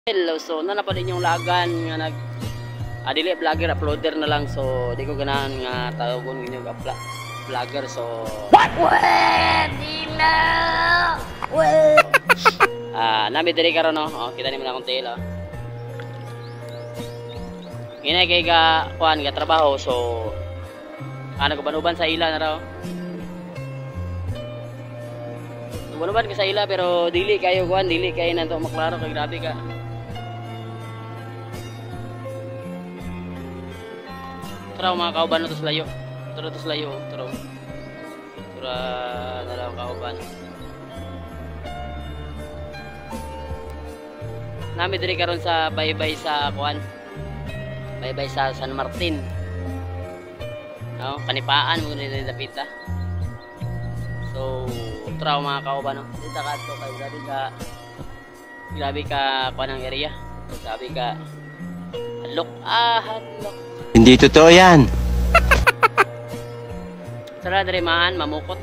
Hello, so na pa din yung lagan nga nag dili vlogger uploader na lang, so di ko ganahan nga tawagon ninyo ga vlogger, so dila nami diri karon no. Kita ni man akong tail Ginay kay ga kuan ga trabaho, so ko banuban sa ila na raw. Banuban ka sa ila pero dili kayo kuan, dili kay nanto maklaro kay grabe ka. Tara mga kauban ito sa layo. Tara ito sa layo. Tara na lang kauban. Nami diri karon sa baybay sa kuan. Baybay sa San Martin. Kanipaan mo ni dapita. So, tara mga kauban. Dito ka to kay grabe ka kuan ang area. Grabe ka hadlok. Hindi totoo yan. Sara diri man mamukot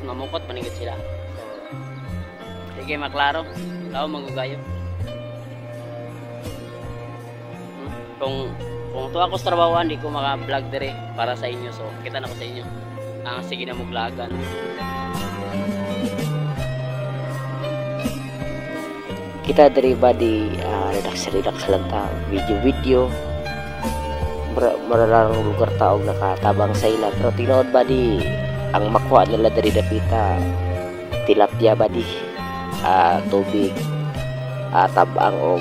maningit sila. So, sige maklaro, lao magugayo. Kung to ako sa trabahoan, di ko maka-vlog diri para sa inyo. So, kita na ko sa inyo. Sige na mo vlogan. Kita dari badi relax lang ta, video maralarang lugar taog nakatabang sa ila, pero tinood ba di ang makuha nila dari dapita tilapia ba di tubig tabang o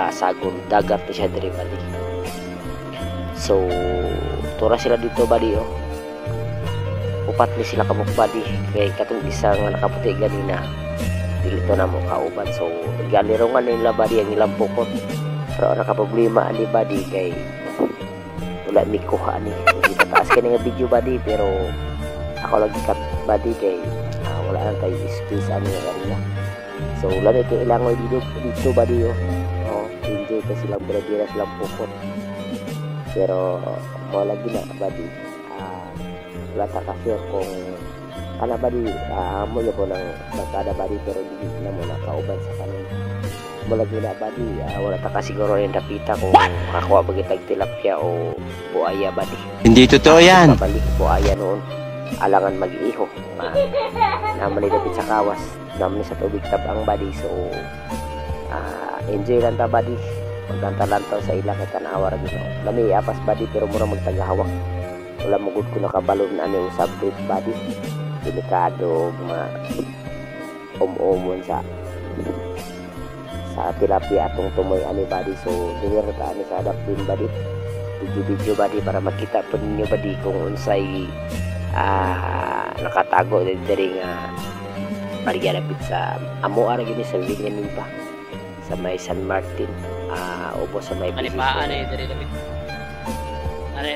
sagol dagat na siya dari ba di. So tura sila dito ba di upat ni sila kamuk ba di kay katong isang nakaputi ganina dito na mo kauban. So galirongan nila ba di ang ilang pukot, pero nakaproblema ani ba di kay wala mi kuha ni taas kay nga video body, pero ako lagi kat body kay wala lang tayo space ano nga area. So wala na kailangan dito body enjoy ka silang bira silang pukot, pero mo lagi na body wala ta ka-share kung kana body mo yo po ng magkada body, pero hindi na mo nakauban sa kanin wala gina badi wala ta kasiguro yung dapita kung makakuha bagitag tilapia o buaya badi. Hindi totoo yan. Babalik buaya noon alangan mag-iho naman dapit sa kawas naman sa tubig tabang badi. So enjoy lang ta badi, maglantaw sa ila kay tanawa ra gino lami apas badi, pero mura magtagahawak wala mugud ko nakabalon ani usab bit badi, delikado umon sa tilapia atong tumoy ani badi. So dinero ta ani sa adaptin badi video badi para makita po ninyo badi kung unsay nakatago diri nga barya lapit sa amo ara gini sa linganin pa sa may San Martin ubo sa may kanipaan ay diri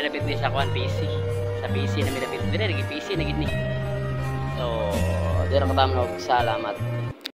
lapit ni sa kuan PC na mi lapit diri PC na gid ni. So dira ka tamnog salamat.